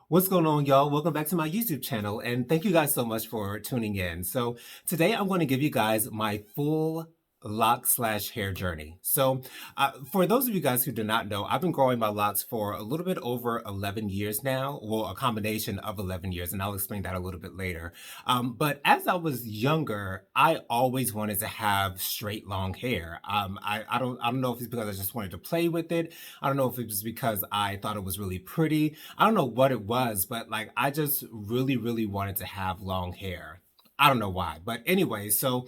What's going on, y'all? Welcome back to my YouTube channel, and thank you guys so much for tuning in. So today I'm going to give you guys my full lock slash hair journey. For those of you guys who do not know, I've been growing my locks for a little bit over 11 years now. Well, a combination of 11 years, and I'll explain that a little bit later. But as I was younger, I always wanted to have straight long hair. I don't know if it's because I just wanted to play with it. I don't know if it was because I thought it was really pretty. I don't know what it was, but like I just really, really wanted to have long hair. I don't know why. But anyway, so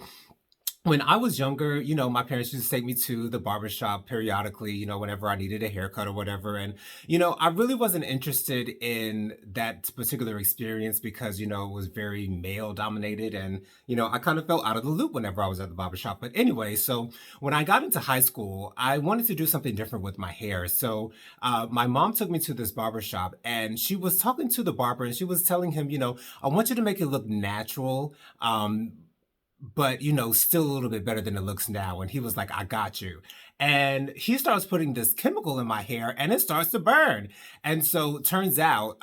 when I was younger, my parents used to take me to the barbershop periodically, whenever I needed a haircut or whatever. And, I really wasn't interested in that particular experience because, it was very male dominated. And, I kind of felt out of the loop whenever I was at the barbershop. But anyway, so when I got into high school, I wanted to do something different with my hair. So my mom took me to this barbershop and she was talking to the barber and she was telling him, I want you to make it look natural. But still a little bit better than it looks now. And he was like, I got you. And he starts putting this chemical in my hair and it starts to burn. And so it turns out,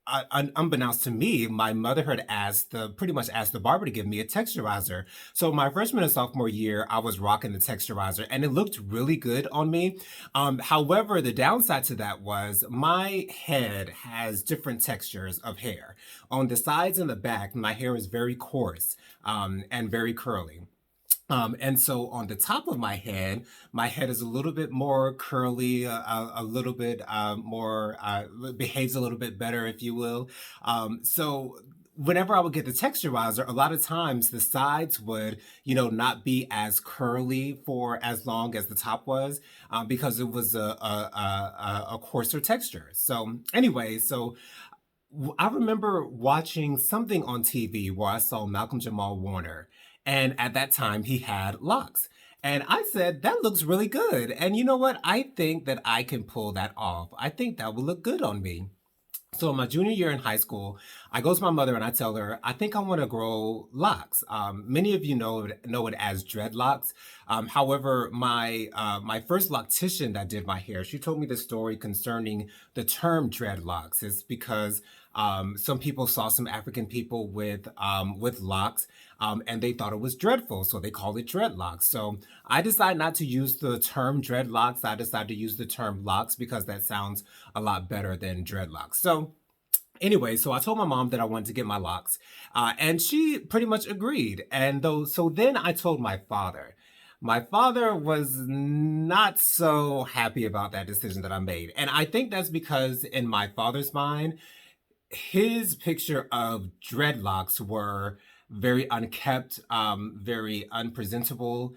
unbeknownst to me, my mother had pretty much asked the barber to give me a texturizer. So my freshman and sophomore year, I was rocking the texturizer and it looked really good on me. However, the downside to that was my head has different textures of hair. On the sides and the back, my hair is very coarse, and very curly. And so on the top of my head is a little bit more curly, a little bit more, behaves a little bit better, if you will. So whenever I would get the texturizer, a lot of times the sides would, not be as curly for as long as the top was, because it was a coarser texture. So anyway, I remember watching something on TV where I saw Malcolm Jamal Warner, and at that time he had locks. And I said, that looks really good. And you know what? I think that I can pull that off. I think that will look good on me. So in my junior year in high school, I go to my mother and I tell her, I think I want to grow locks. Many of you know it as dreadlocks. However, my first loctician that did my hair, she told me the story concerning the term dreadlocks. It's because some people saw some African people with locks, and they thought it was dreadful, so they called it dreadlocks. So I decided not to use the term dreadlocks. I decided to use the term locks because that sounds a lot better than dreadlocks. So anyway, so I told my mom that I wanted to get my locks, and she pretty much agreed. So then I told my father. My father was not so happy about that decision that I made. And I think that's because in my father's mind, his picture of dreadlocks were very unkept, very unpresentable,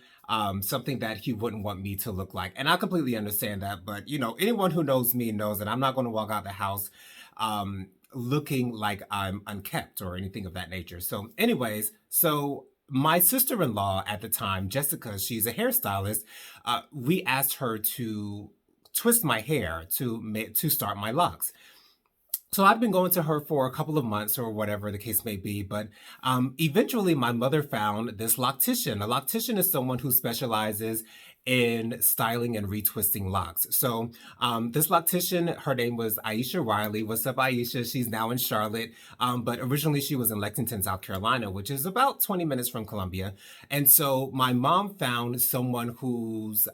something that he wouldn't want me to look like. And I completely understand that. But, anyone who knows me knows that I'm not going to walk out the house looking like I'm unkept or anything of that nature. So, anyways, my sister-in-law at the time, Jessica, she's a hairstylist. We asked her to twist my hair to start my locks. So I've been going to her for a couple of months or whatever the case may be, but eventually my mother found this loctician. A loctician is someone who specializes in styling and retwisting locks. So this loctician, her name was Aisha Riley. What's up, Aisha? She's now in Charlotte, but originally she was in Lexington, South Carolina, which is about 20 minutes from Columbia. And so my mom found someone whose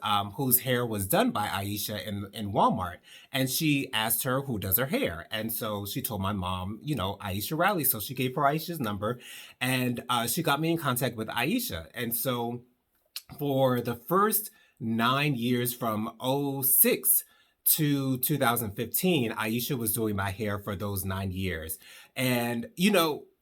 hair was done by Aisha in Walmart, and she asked her who does her hair. And so she told my mom, Aisha Riley. So she gave her Aisha's number, and she got me in contact with Aisha. And so for the first 9 years from '06 to 2015, Aisha was doing my hair for those 9 years. And,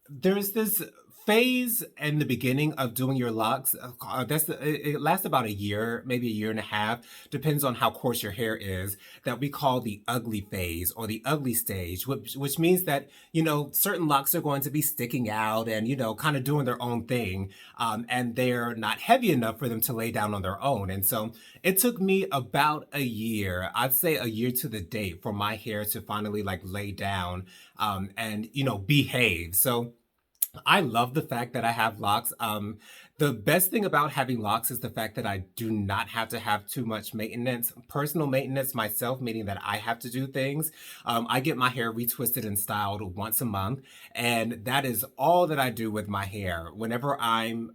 there's this phase in the beginning of doing your locks. It lasts about a year, maybe a year and a half, depends on how coarse your hair is, that we call the ugly phase or the ugly stage, which means that, certain locks are going to be sticking out and, kind of doing their own thing. And they're not heavy enough for them to lay down on their own. And so it took me about a year, I'd say a year to the date, for my hair to finally like lay down, and, behave. So I love the fact that I have locks. The best thing about having locks is the fact that I do not have to have too much maintenance, personal maintenance myself, meaning that I have to do things. I get my hair retwisted and styled once a month, and that is all that I do with my hair. Whenever I'm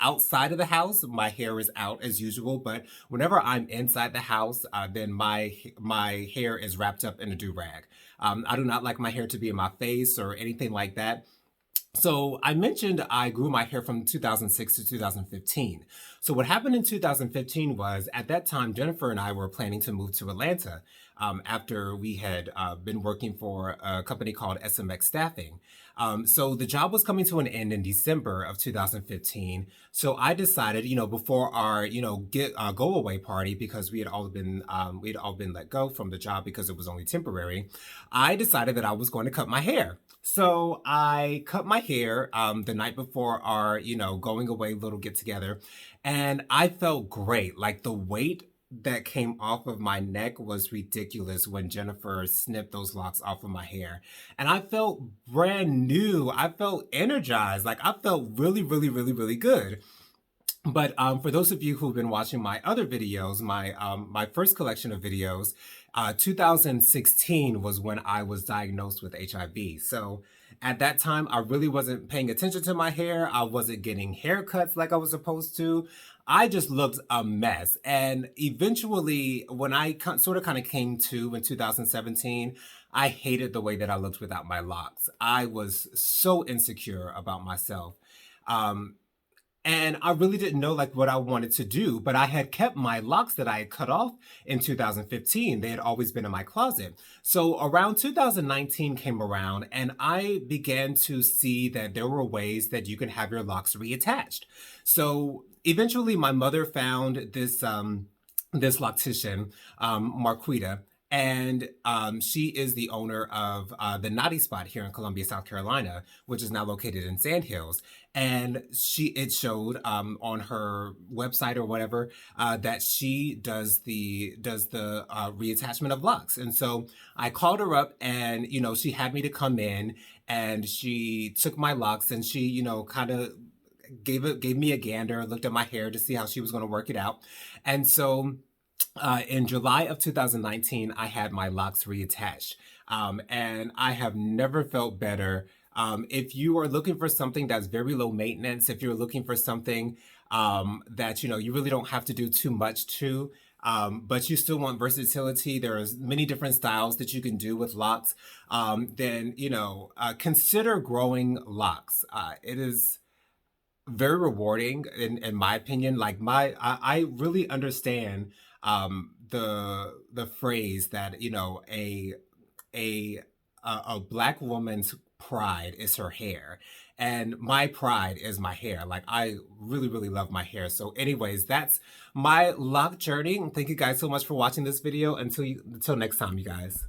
outside of the house, my hair is out as usual, but whenever I'm inside the house, then my hair is wrapped up in a do rag. I do not like my hair to be in my face or anything like that. So I mentioned I grew my hair from 2006 to 2015. So what happened in 2015 was at that time, Jennifer and I were planning to move to Atlanta after we had been working for a company called SMX Staffing. So the job was coming to an end in December of 2015. So I decided, before our, get go away party, because we had all been let go from the job because it was only temporary. I decided that I was going to cut my hair. So I cut my hair the night before our, going away little get together, and I felt great. Like the weight that came off of my neck was ridiculous when Jennifer snipped those locks off of my hair. And I felt brand new. I felt energized. Like I felt really, really, really, really good. But for those of you who've been watching my other videos, my first collection of videos, 2016 was when I was diagnosed with HIV. So at that time, I really wasn't paying attention to my hair. I wasn't getting haircuts like I was supposed to. I just looked a mess. And eventually, when I sort of kind of came to in 2017, I hated the way that I looked without my locks. I was so insecure about myself. Um, and I really didn't know like what I wanted to do, but I had kept my locks that I had cut off in 2015. They had always been in my closet. So around 2019 came around and I began to see that there were ways that you can have your locks reattached. So eventually my mother found this loctician, Marquita, and she is the owner of the Naughty Spot here in Columbia, South Carolina, which is now located in Sand Hills. And it showed on her website or whatever that she does the reattachment of locks. And so I called her up, and she had me to come in, and she took my locks, and she kind of gave me a gander, looked at my hair to see how she was going to work it out, and so. In July of 2019, I had my locks reattached, and I have never felt better. If you are looking for something that's very low maintenance, if you're looking for something that you really don't have to do too much to, but you still want versatility, there's many different styles that you can do with locks. Then consider growing locks. It is very rewarding in my opinion. Like I really understand the phrase that a a black woman's pride is her hair, and my pride is my hair. Like I really, really love my hair. So anyways, that's my lock journey. Thank you guys so much for watching this video. Until next time, you guys.